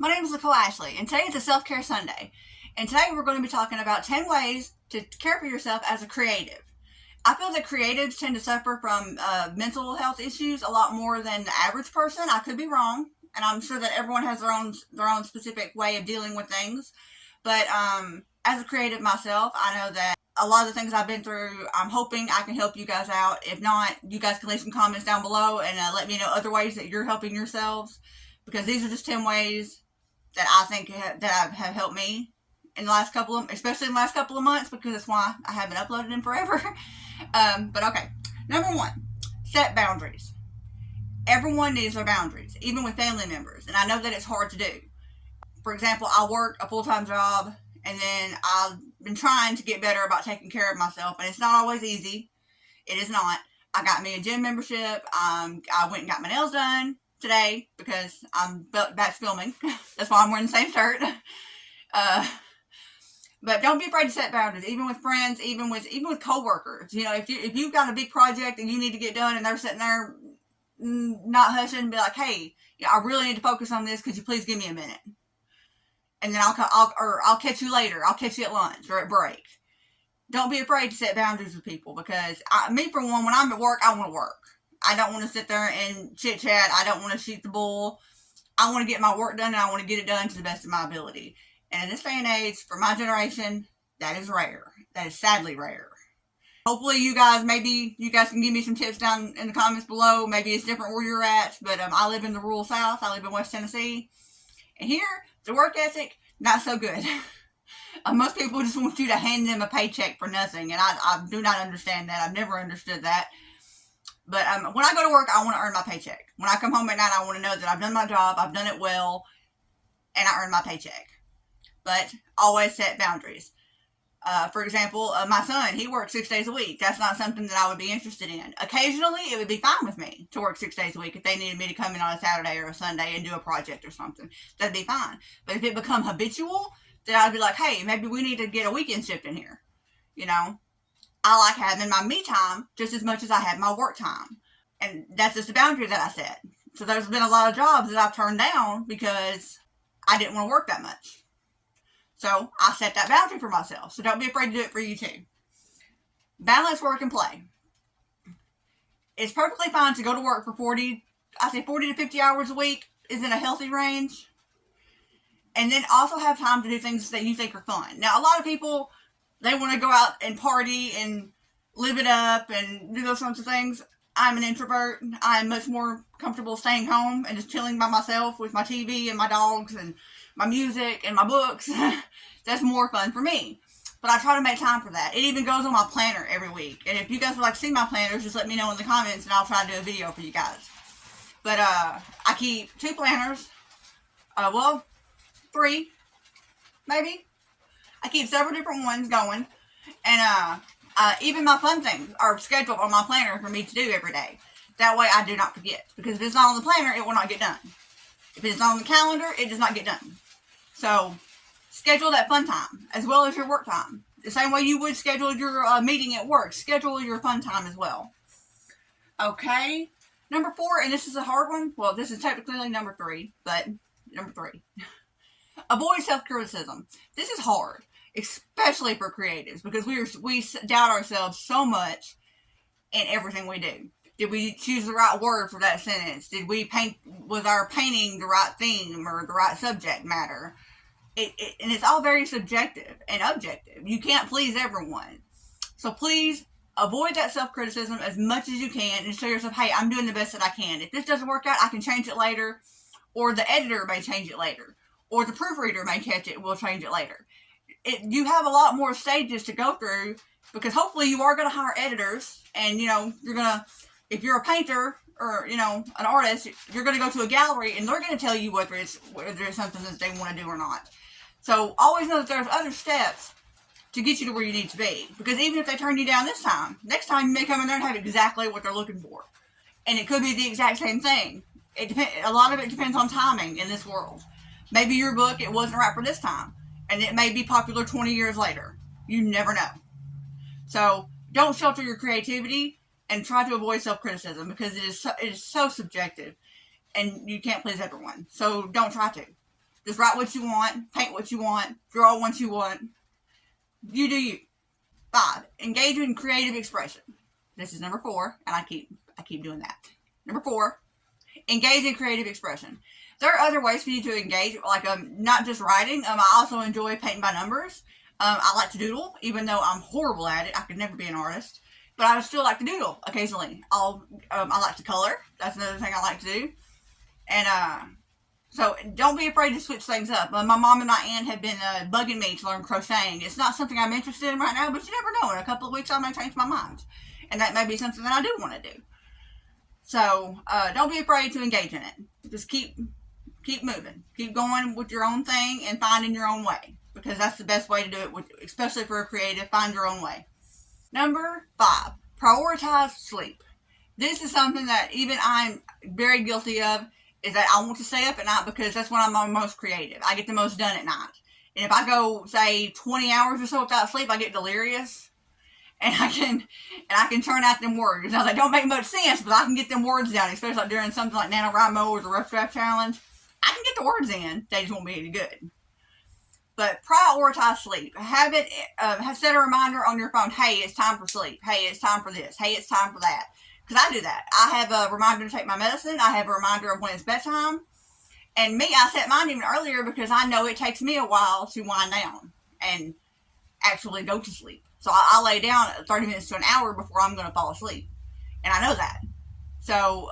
My name is Nicole Ashley, and today is a Self-Care Sunday. And today we're going to be talking about 10 ways to care for yourself as a creative. I feel that creatives tend to suffer from mental health issues a lot more than the average person. I could be wrong, and I'm sure that everyone has their own specific way of dealing with things. But as a creative myself, I know that a lot of the things I've been through, I'm hoping I can help you guys out. If not, you guys can leave some comments down below and let me know other ways that you're helping yourselves, because these are just 10 ways that I think have helped me in the last couple of, especially in the last couple of months, because that's why I haven't uploaded in forever. But okay, number one, set boundaries. Everyone needs their boundaries, even with family members, and I know that it's hard to do. For example, I work a full-time job, and then I've been trying to get better about taking care of myself, and it's not always easy. It is not. I got me a gym membership. I went and got my nails done today because I'm back filming. That's why I'm wearing the same shirt. But don't be afraid to set boundaries, even with friends, even with coworkers. You know, if you've got a big project and you need to get done, and they're sitting there not hushing, and be like, "Hey, I really need to focus on this. Could you please give me a minute?" And then I'll catch you later. I'll catch you at lunch or at break. Don't be afraid to set boundaries with people, because me for one, when I'm at work, I want to work. I don't want to sit there and chit chat. I don't want to shoot the bull. I want to get my work done, and I want to get it done to the best of my ability. And in this day and age, for my generation, that is rare. That is sadly rare. Hopefully you guys can give me some tips down in the comments below. Maybe it's different where you're at, but I live in the rural South. I live in West Tennessee. And here, the work ethic, not so good. Most people just want you to hand them a paycheck for nothing, and I do not understand that. I've never understood that. But when I go to work, I want to earn my paycheck. When I come home at night, I want to know that I've done my job, I've done it well, and I earn my paycheck. But always set boundaries. For example, my son, he works 6 days a week. That's not something that I would be interested in. Occasionally, it would be fine with me to work 6 days a week if they needed me to come in on a Saturday or a Sunday and do a project or something. That'd be fine. But if it become habitual, then I'd be like, hey, maybe we need to get a weekend shift in here. You know, I like having my me time just as much as I have my work time. And that's just a boundary that I set. So there's been a lot of jobs that I've turned down because I didn't want to work that much. So I set that boundary for myself. So don't be afraid to do it for you too. Balance work and play. It's perfectly fine to go to work for 40 to 50 hours a week is in a healthy range. And then also have time to do things that you think are fun. Now, a lot of people, they want to go out and party and live it up and do those sorts of things. I'm an introvert. I'm much more comfortable staying home and just chilling by myself with my TV and my dogs and my music and my books. That's more fun for me. But I try to make time for that. It even goes on my planner every week. And if you guys would like to see my planners, just let me know in the comments and I'll try to do a video for you guys. But I keep 2 planners. Well, 3, maybe. I keep several different ones going. And even my fun things are scheduled on my planner for me to do every day. That way I do not forget. Because if it's not on the planner, it will not get done. If it's not on the calendar, it does not get done. So, schedule that fun time as well as your work time. The same way you would schedule your meeting at work. Schedule your fun time as well. Okay. Number 4, and this is a hard one. Well, this is technically number 3, but number 3. Avoid self-criticism. This is hard, especially for creatives, because we doubt ourselves so much in everything we do. Did we choose the right word for that sentence? Was our painting the right theme or the right subject matter? And it's all very subjective and objective. You can't please everyone. So please avoid that self-criticism as much as you can and tell yourself, hey, I'm doing the best that I can. If this doesn't work out, I can change it later, or the editor may change it later, or the proofreader may catch it and we'll change it later. You have a lot more stages to go through, because hopefully you are going to hire editors, and if you're a painter or an artist, you're going to go to a gallery and they're going to tell you whether it's something that they want to do or not. So always know that there's other steps to get you to where you need to be, because even if they turn you down this time, next time you may come in there and have exactly what they're looking for, and it could be the exact same thing. A lot of it depends on timing in this world. Maybe your book, it wasn't right for this time, and it may be popular 20 years later. You never know. So don't shelter your creativity, and try to avoid self-criticism, because it is so subjective, and you can't please everyone. So don't try to. Just write what you want, paint what you want, draw what you want. You do you. 5, engage in creative expression. This is number 4, and I keep doing that. Number 4, engage in creative expression. There are other ways for you to engage, like not just writing. I also enjoy painting by numbers. I like to doodle, even though I'm horrible at it. I could never be an artist, but I still like to doodle occasionally. I like to color. That's another thing I like to do. And so don't be afraid to switch things up. My mom and my aunt have been bugging me to learn crocheting. It's not something I'm interested in right now, but you never know. In a couple of weeks, I may change my mind, and that may be something that I do want to do. So don't be afraid to engage in it. Just keep moving. Keep going with your own thing and finding your own way, because that's the best way to do it, especially for a creative. Find your own way. Number 5, prioritize sleep. This is something that even I'm very guilty of, is that I want to stay up at night because that's when I'm most creative. I get the most done at night. And if I go, say, 20 hours or so without sleep, I get delirious. And I can turn out them words. Now, they don't make much sense, but I can get them words down, especially like during something like NaNoWriMo or the Rough Draft Challenge. I can get the words in. They just won't be any good. But prioritize sleep. Have set a reminder on your phone. Hey, it's time for sleep. Hey, it's time for this. Hey, it's time for that. Because I do that. I have a reminder to take my medicine. I have a reminder of when it's bedtime. And me, I set mine even earlier because I know it takes me a while to wind down and actually go to sleep. So I lay down 30 minutes to an hour before I'm going to fall asleep. And I know that. So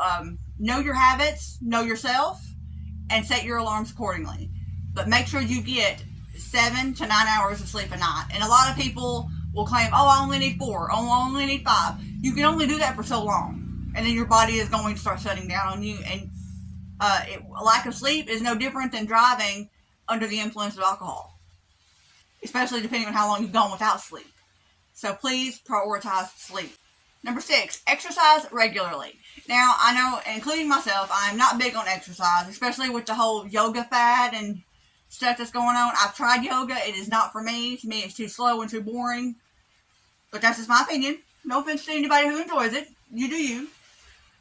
know your habits, know yourself, and set your alarms accordingly. But make sure you get 7 to 9 hours of sleep a night. And a lot of people will claim, oh, I only need 4. Oh, I only need 5. You can only do that for so long. And then your body is going to start shutting down on you. And lack of sleep is no different than driving under the influence of alcohol. Especially depending on how long you've gone without sleep. So please prioritize sleep. Number 6, exercise regularly. Now, I know, including myself, I'm not big on exercise, especially with the whole yoga fad and stuff that's going on. I've tried yoga. It is not for me. To me, it's too slow and too boring. But that's just my opinion. No offense to anybody who enjoys it. You do you.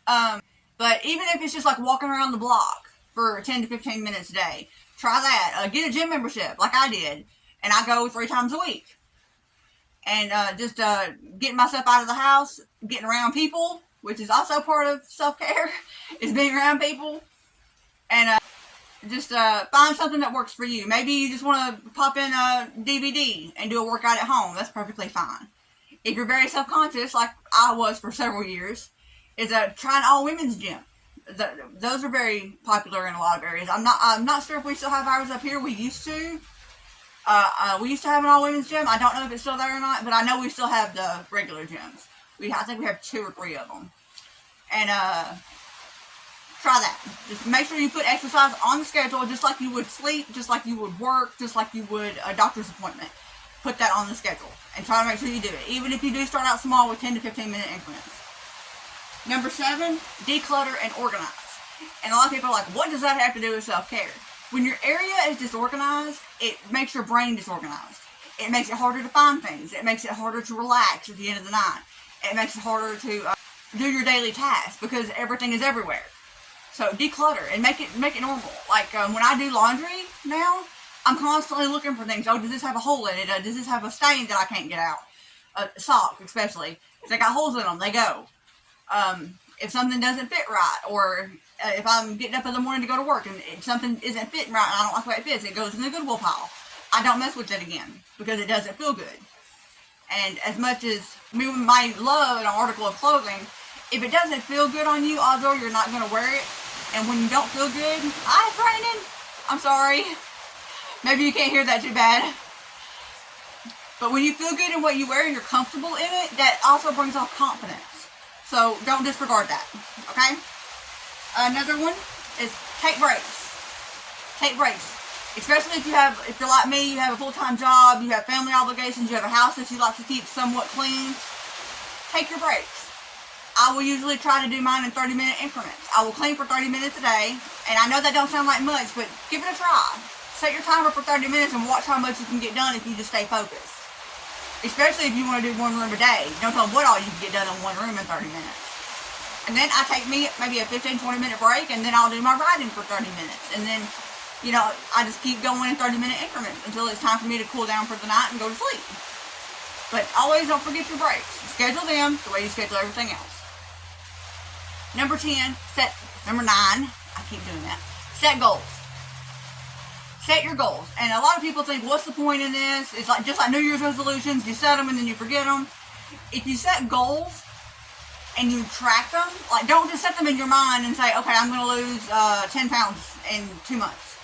But even if it's just like walking around the block for 10 to 15 minutes a day, try that. Get a gym membership like I did. And I go 3 times a week. And just getting myself out of the house, getting around people, which is also part of self-care, is being around people. And just find something that works for you. Maybe you just want to pop in a DVD and do a workout at home. That's perfectly fine. If you're very self-conscious, like I was for several years, is try an all-women's gym. Those are very popular in a lot of areas. I'm not sure if we still have ours up here. We used to. We used to have an all-women's gym. I don't know if it's still there or not, but I know we still have the regular gyms. I think we have 2 or 3 of them. And try that. Just make sure you put exercise on the schedule, just like you would sleep, just like you would work, just like you would a doctor's appointment. Put that on the schedule and try to make sure you do it, even if you do start out small with 10 to 15 minute increments. Number 7, declutter and organize. And a lot of people are like, what does that have to do with self-care? When your area is disorganized, it makes your brain disorganized. It makes it harder to find things. It makes it harder to relax at the end of the night. It makes it harder to do your daily tasks because everything is everywhere. So declutter and make it normal. Like when I do laundry now, I'm constantly looking for things. Oh, does this have a hole in it? Does this have a stain that I can't get out? Socks, especially. If they got holes in them, they go. If something doesn't fit right, or if I'm getting up in the morning to go to work and something isn't fitting right and I don't like the way it fits, it goes in the Goodwill pile. I don't mess with it again because it doesn't feel good. And as much as me might love an article of clothing, if it doesn't feel good on you, odds are you're not going to wear it. And when you don't feel good, it's raining. I'm sorry. Maybe you can't hear that too bad. But when you feel good in what you wear and you're comfortable in it, that also brings off confidence. So don't disregard that, okay? Another one is take breaks. Take breaks. Especially if you're like me, you have a full-time job, you have family obligations, you have a house that you like to keep somewhat clean. Take your breaks. I will usually try to do mine in 30-minute increments. I will clean for 30 minutes a day, and I know that don't sound like much, but give it a try. Set your timer for 30 minutes and watch how much you can get done if you just stay focused. Especially if you want to do one room a day. Don't tell them what all you can get done in one room in 30 minutes. And then I take maybe a 15-20 minute break, and then I'll do my writing for 30 minutes. And then You know, I just keep going in 30-minute increments until it's time for me to cool down for the night and go to sleep. But always don't forget your breaks. Schedule them the way you schedule everything else. Number 10, number 9, I keep doing that. Set goals. Set your goals. And a lot of people think, what's the point in this? It's like just like New Year's resolutions. You set them and then you forget them. If you set goals and you track them, like don't just set them in your mind and say, okay, I'm going to lose 10 pounds in 2 months.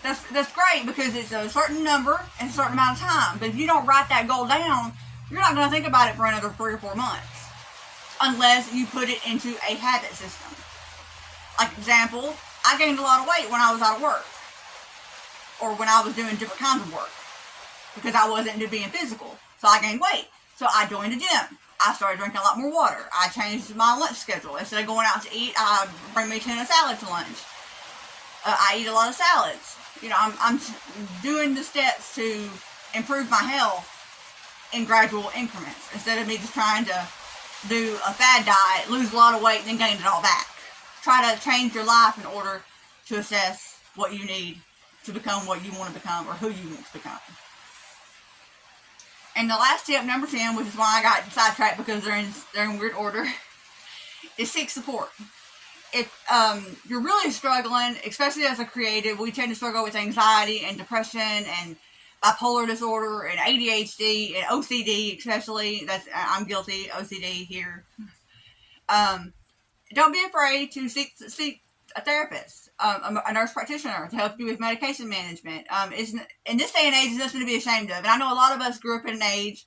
That's great because it's a certain number and a certain amount of time. But if you don't write that goal down, you're not going to think about it for another 3 or 4 months unless you put it into a habit system. Like example, I gained a lot of weight when I was out of work or when I was doing different kinds of work because I wasn't being physical. So I gained weight. So I joined a gym. I started drinking a lot more water. I changed my lunch schedule. Instead of going out to eat, I bring me a tin of salad to lunch. I eat a lot of salads. You know, I'm doing the steps to improve my health in gradual increments instead of me just trying to do a fad diet, lose a lot of weight, and then gain it all back. Try to change your life in order to assess what you need to become what you want to become or who you want to become. And the last tip, number 10, which is why I got sidetracked because they're in weird order, is seek support. If you're really struggling, especially as a creative, we tend to struggle with anxiety and depression and bipolar disorder and ADHD and OCD, especially. I'm guilty OCD here. Don't be afraid to seek a therapist, a nurse practitioner to help you with medication management. In this day and age, it's nothing to be ashamed of. And I know a lot of us grew up in an age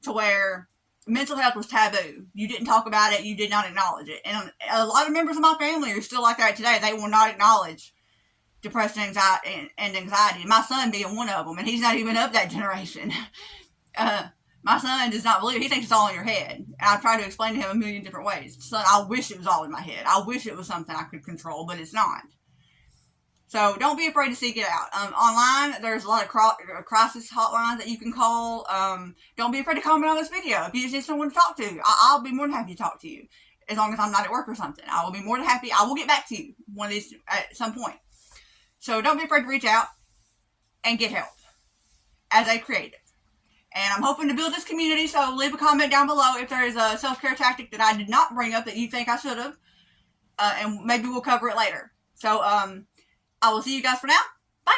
to where mental health was taboo. You didn't talk about it. You did not acknowledge it. And a lot of members of my family are still like that today. They will not acknowledge depression, anxiety, and anxiety. My son being one of them, and he's not even of that generation. My son does not believe it. He thinks it's all in your head. And I've tried to explain to him a million different ways. Son, I wish it was all in my head. I wish it was something I could control, but it's not. So don't be afraid to seek it out. Online, there's a lot of crisis hotlines that you can call. Don't be afraid to comment on this video. If you just need someone to talk to, I'll be more than happy to talk to you. As long as I'm not at work or something. I will be more than happy. I will get back to you one of these at some point. So don't be afraid to reach out and get help as a creative. And I'm hoping to build this community, so leave a comment down below if there is a self-care tactic that I did not bring up that you think I should have. And maybe we'll cover it later. So, I will see you guys for now. Bye.